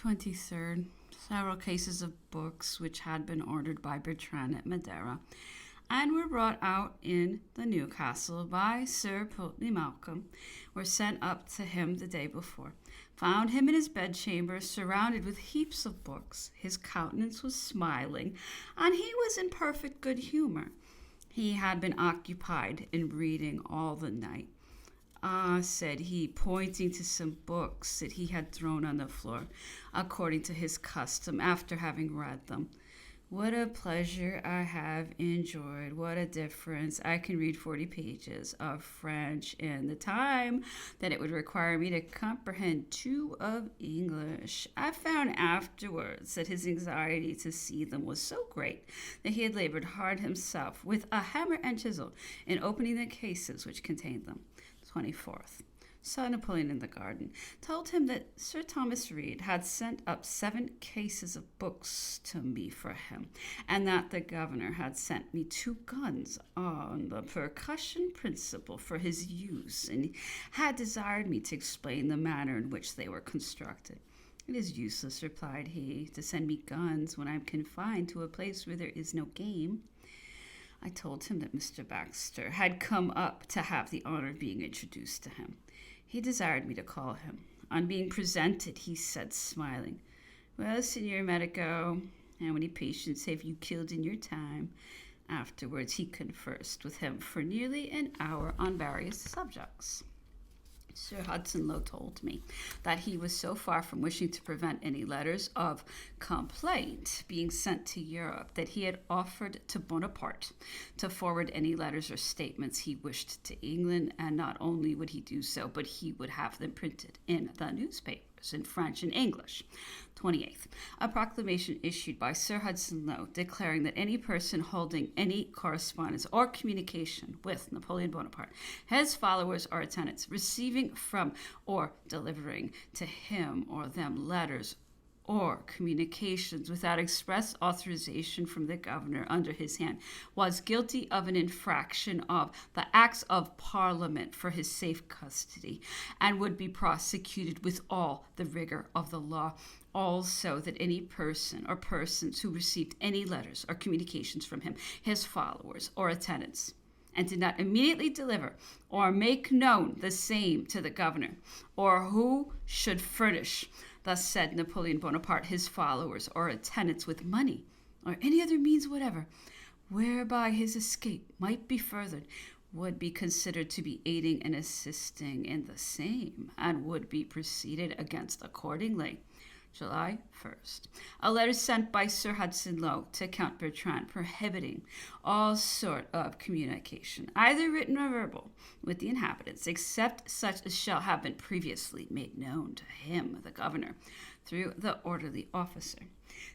23rd. Several cases of books which had been ordered by Bertrand at Madeira and were brought out in the Newcastle by Sir Pulteney Malcolm were sent up to him the day before. Found him in his bedchamber, surrounded with heaps of books. His countenance was smiling, and he was in perfect good humor. He had been occupied in reading all the night. "Ah," said he, pointing to some books that he had thrown on the floor, according to his custom, after having read them. "What a pleasure I have enjoyed. What a difference. I can read 40 pages of French in the time that it would require me to comprehend 2 of English." I found afterwards that his anxiety to see them was so great that he had labored hard himself with a hammer and chisel in opening the cases which contained them. 24th. Saw Napoleon in the garden. Told him that Sir Thomas Reed had sent up 7 cases of books to me for him, and that the governor had sent me 2 guns on the percussion principle for his use, and had desired me to explain the manner in which they were constructed. "It is useless," replied he, "to send me guns when I am confined to a place where there is no game." I told him that Mr. Baxter had come up to have the honor of being introduced to him. He desired me to call him. On being presented, he said, smiling, "Well, Signor Medico, how many patients have you killed in your time?" Afterwards, he conversed with him for nearly an hour on various subjects. Sir Hudson Lowe told me that he was so far from wishing to prevent any letters of complaint being sent to Europe that he had offered to Bonaparte to forward any letters or statements he wished to England, and not only would he do so, but he would have them printed in the newspapers in French and English. 28th. A proclamation issued by Sir Hudson Lowe declaring that any person holding any correspondence or communication with Napoleon Bonaparte, his followers or attendants, receiving from or delivering to him or them letters or communications without express authorization from the governor under his hand, was guilty of an infraction of the Acts of Parliament for his safe custody, and would be prosecuted with all the rigor of the law. Also, that any person or persons who received any letters or communications from him, his followers or attendants, and did not immediately deliver or make known the same to the governor, or who should furnish thus said Napoleon Bonaparte, his followers or attendants, with money or any other means whatever, whereby his escape might be furthered, would be considered to be aiding and assisting in the same, and would be proceeded against accordingly. July 1st. A letter sent by Sir Hudson Lowe to Count Bertrand prohibiting all sort of communication, either written or verbal, with the inhabitants, except such as shall have been previously made known to him, the governor, through the orderly officer.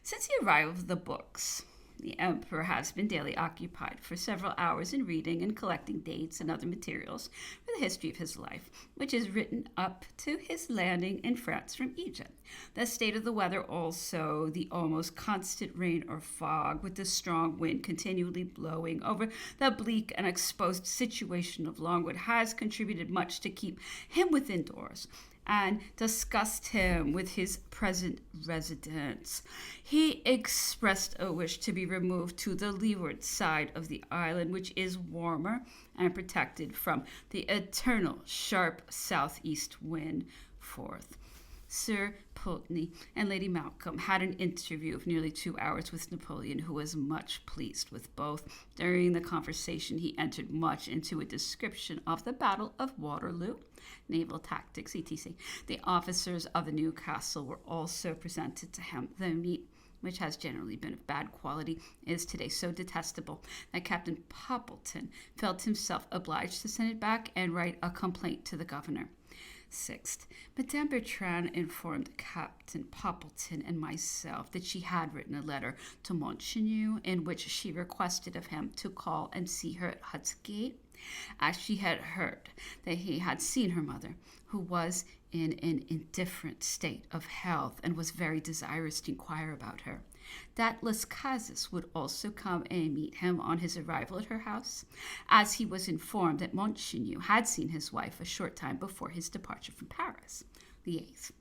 Since the arrival of the books, the emperor has been daily occupied for several hours in reading and collecting dates and other materials for the history of his life, which is written up to his landing in France from Egypt. The state of the weather also, the almost constant rain or fog, with the strong wind continually blowing over the bleak and exposed situation of Longwood, has contributed much to keep him within doors, and disgust him with his present residence. He expressed a wish to be removed to the leeward side of the island, which is warmer and protected from the eternal sharp southeast wind. 4th. Sir Pulteney and Lady Malcolm had an interview of nearly 2 hours with Napoleon, who was much pleased with both. During the conversation, he entered much into a description of the Battle of Waterloo, naval tactics, etc. The officers of the Newcastle were also presented to him. The meat, which has generally been of bad quality, is today so detestable that Captain Poppleton felt himself obliged to send it back and write a complaint to the governor. 6th. Madame Bertrand informed Captain Poppleton and myself that she had written a letter to Montchenu in which she requested of him to call and see her at Hutsgate, as she had heard that he had seen her mother, who was in an indifferent state of health and was very desirous to inquire about her. That Las Casas would also come and meet him on his arrival at her house, as he was informed that Montchenu had seen his wife a short time before his departure from Paris. The 8th.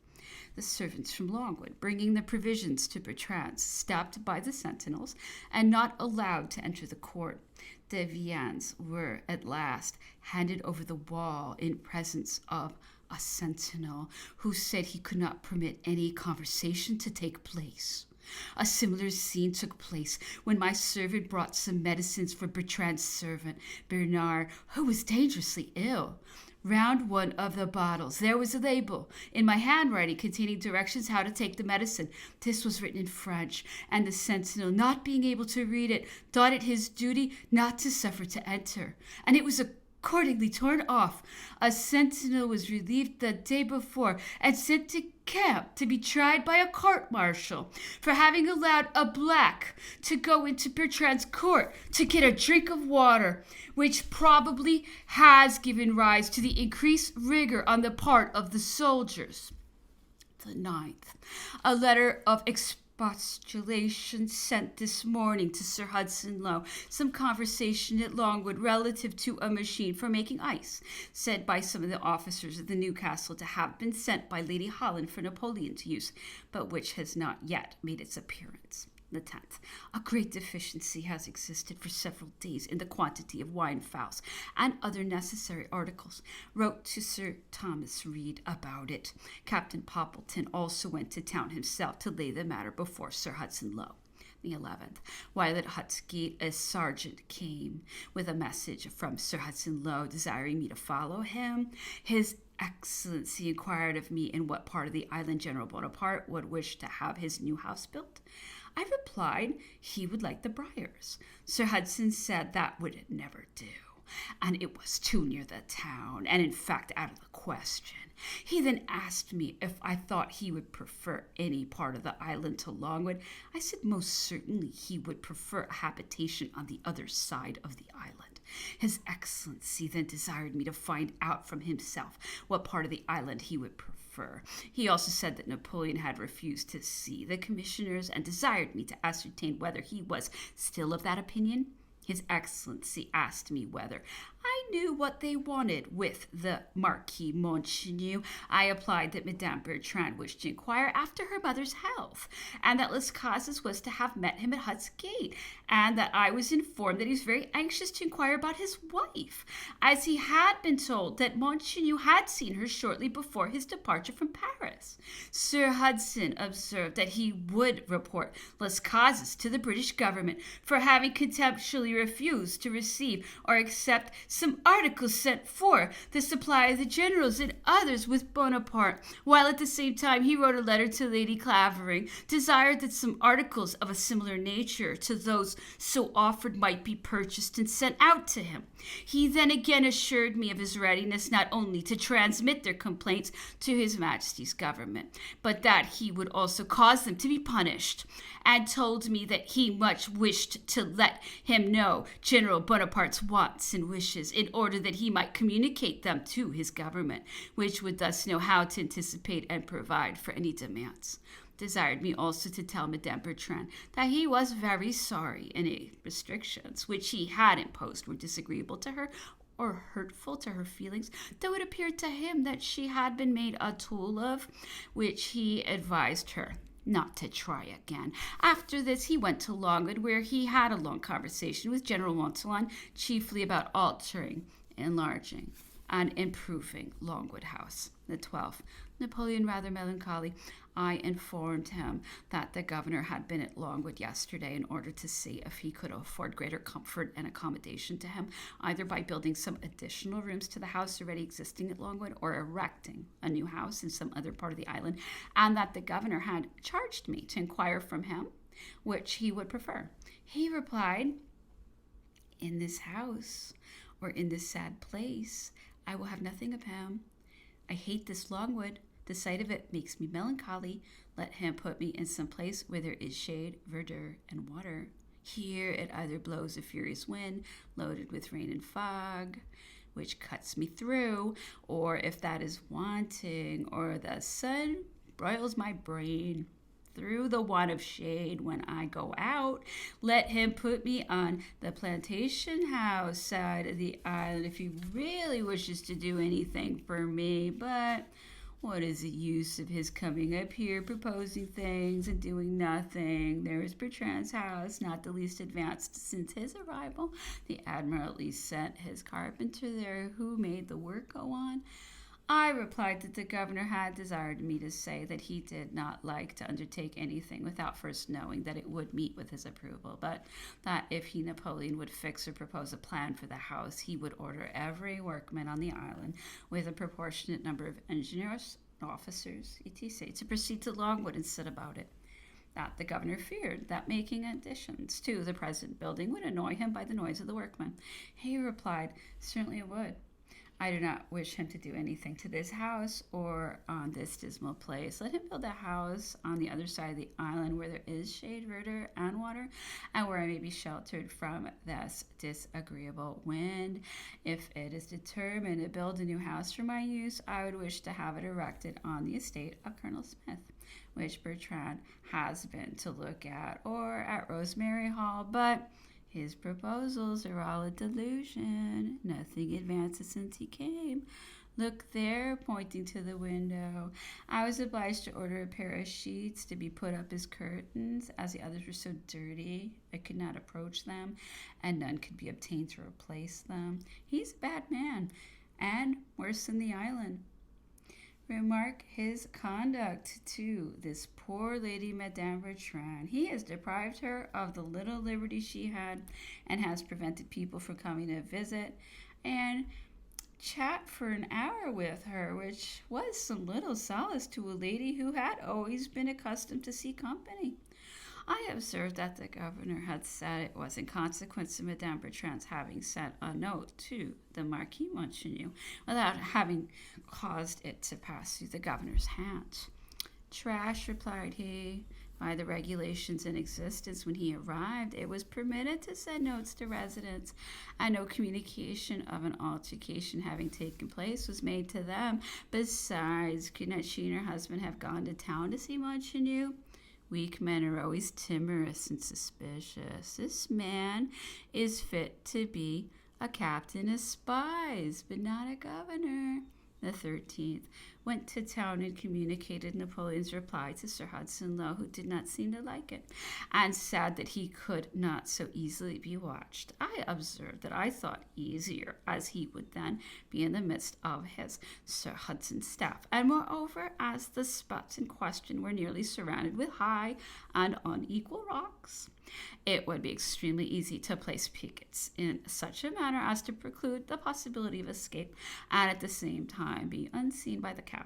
The servants from Longwood, bringing the provisions to Bertrand, stopped by the sentinels and not allowed to enter the court. The viands were at last handed over the wall in presence of a sentinel who said he could not permit any conversation to take place. A similar scene took place when my servant brought some medicines for Bertrand's servant, Bernard, who was dangerously ill. Round one of the bottles there was a label in my handwriting containing directions how to take the medicine. This was written in French, and the sentinel, not being able to read it, thought it his duty not to suffer to enter, and it was accordingly torn off. A sentinel was relieved the day before and sent to camp to be tried by a court-martial for having allowed a black to go into Bertrand's court to get a drink of water, which probably has given rise to the increased rigor on the part of the soldiers. The 9th, a letter of expostulation sent this morning to Sir Hudson Lowe. Some conversation at Longwood relative to a machine for making ice, said by some of the officers of the Newcastle to have been sent by Lady Holland for Napoleon to use, but which has not yet made its appearance. The 10th, a great deficiency has existed for several days in the quantity of wine, fowls, and other necessary articles. Wrote to Sir Thomas Reed about it. Captain Poppleton also went to town himself to lay the matter before Sir Hudson Lowe. The 11th, while at Hutsgate, a sergeant came with a message from Sir Hudson Lowe desiring me to follow him. His Excellency inquired of me in what part of the island General Bonaparte would wish to have his new house built. I replied he would like the Briars. Sir Hudson said that would never do, and it was too near the town, and in fact out of the question. He then asked me if I thought he would prefer any part of the island to Longwood. I said most certainly he would prefer a habitation on the other side of the island. His Excellency then desired me to find out from himself what part of the island he would prefer. He also said that Napoleon had refused to see the commissioners and desired me to ascertain whether he was still of that opinion. His Excellency asked me whether I knew what they wanted with the Marquis Montchenu. I applied that Madame Bertrand wished to inquire after her mother's health, and that Las Casas was to have met him at Huts Gate, and that I was informed that he was very anxious to inquire about his wife, as he had been told that Montchenu had seen her shortly before his departure from Paris. Sir Hudson observed that he would report Las Casas to the British government for having contemptuously refused to receive or accept some articles sent for the supply of the generals and others with Bonaparte, while at the same time he wrote a letter to Lady Clavering, desired that some articles of a similar nature to those so offered might be purchased and sent out to him. He then again assured me of his readiness not only to transmit their complaints to His Majesty's government, but that he would also cause them to be punished, and told me that he much wished to let him know General Bonaparte's wants and wishes, in order that he might communicate them to his government, which would thus know how to anticipate and provide for any demands. Desired me also to tell Madame Bertrand that he was very sorry any restrictions which he had imposed were disagreeable to her or hurtful to her feelings, though it appeared to him that she had been made a tool of, which he advised her not to try again. After this, he went to Longwood, where he had a long conversation with General Montholon, chiefly about altering, enlarging, and improving Longwood House. The 12th, Napoleon rather melancholy. I informed him that the governor had been at Longwood yesterday in order to see if he could afford greater comfort and accommodation to him, either by building some additional rooms to the house already existing at Longwood or erecting a new house in some other part of the island, and that the governor had charged me to inquire from him which he would prefer. He replied, "In this house, or in this sad place, I will have nothing of him. I hate this Longwood. The sight of it makes me melancholy. Let him put me in some place where there is shade, verdure, and water. Here it either blows a furious wind, loaded with rain and fog, which cuts me through, or if that is wanting, or the sun broils my brain through the want of shade when I go out. Let him put me on the plantation house side of the island if he really wishes to do anything for me, but What is the use of his coming up here, proposing things and doing nothing? There is Bertrand's house, not the least advanced since his arrival. The admiral at least sent his carpenter there, who made the work go on. I replied that the governor had desired me to say that he did not like to undertake anything without first knowing that it would meet with his approval, but that if he, Napoleon, would fix or propose a plan for the house, he would order every workman on the island, with a proportionate number of engineers, officers, etc., to proceed to Longwood and set about it. That the governor feared that making additions to the present building would annoy him by the noise of the workmen. He replied, certainly it would. I do not wish him to do anything to this house or on this dismal place. Let him build a house on the other side of the island where there is shade, verdure, and water, and where I may be sheltered from this disagreeable wind. If it is determined to build a new house for my use, I would wish to have it erected on the estate of Colonel Smith, which Bertrand has been to look at, or at Rosemary Hall, but his proposals are all a delusion. Nothing advances since he came. Look there, pointing to the window. I was obliged to order a pair of sheets to be put up as curtains, as the others were so dirty I could not approach them, and none could be obtained to replace them. He's a bad man, and worse than the island. Remark his conduct to this poor lady, Madame Bertrand. He has deprived her of the little liberty she had, and has prevented people from coming to visit and chat for an hour with her, which was some little solace to a lady who had always been accustomed to see company. I observed that the governor had said it was in consequence of Madame Bertrand's having sent a note to the Marquis Montchenu without having caused it to pass through the governor's hands. Trash, replied he. By the regulations in existence when he arrived, it was permitted to send notes to residents, and no communication of an altercation having taken place was made to them. Besides, could not she and her husband have gone to town to see Montchenu? Weak men are always timorous and suspicious. This man is fit to be a captain of spies, but not a governor. The 13th went to town and communicated Napoleon's reply to Sir Hudson Lowe, who did not seem to like it, and said that he could not so easily be watched. I observed that I thought easier, as he would then be in the midst of his Sir Hudson's staff, and moreover, as the spots in question were nearly surrounded with high and unequal rocks, it would be extremely easy to place pickets in such a manner as to preclude the possibility of escape, and at the same time be unseen by the captive.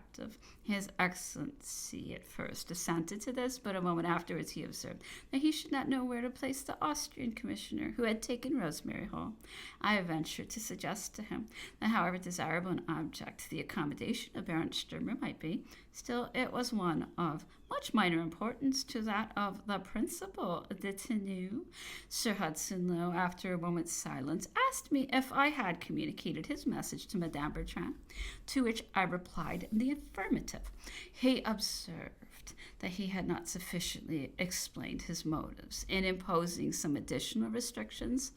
His Excellency at first assented to this, but a moment afterwards he observed that he should not know where to place the Austrian commissioner who had taken Rosemary Hall. I ventured to suggest to him that however desirable an object the accommodation of Baron Sturmer might be, still it was one of much minor importance to that of the principal détenu. Sir Hudson Lowe, after a moment's silence, asked me if I had communicated his message to Madame Bertrand, to which I replied in the affirmative. He observed that he had not sufficiently explained his motives in imposing some additional restrictions,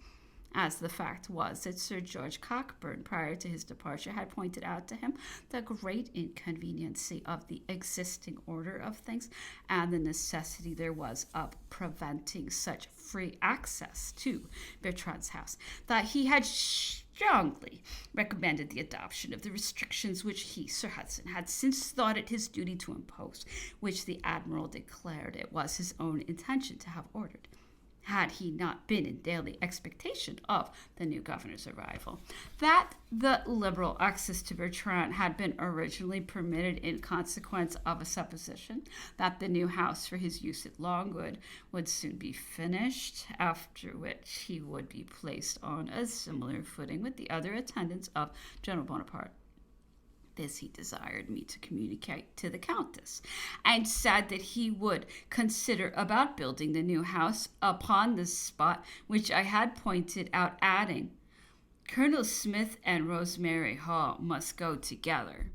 as the fact was that Sir George Cockburn, prior to his departure, had pointed out to him the great inconveniency of the existing order of things and the necessity there was of preventing such free access to Bertrand's house, that he had strongly recommended the adoption of the restrictions which he, Sir Hudson, had since thought it his duty to impose, which the Admiral declared it was his own intention to have ordered, had he not been in daily expectation of the new governor's arrival. That the liberal access to Bertrand had been originally permitted in consequence of a supposition that the new house for his use at Longwood would soon be finished, after which he would be placed on a similar footing with the other attendants of General Bonaparte. This he desired me to communicate to the Countess, and said that he would consider about building the new house upon the spot which I had pointed out, adding, Colonel Smith and Rosemary Hall must go together.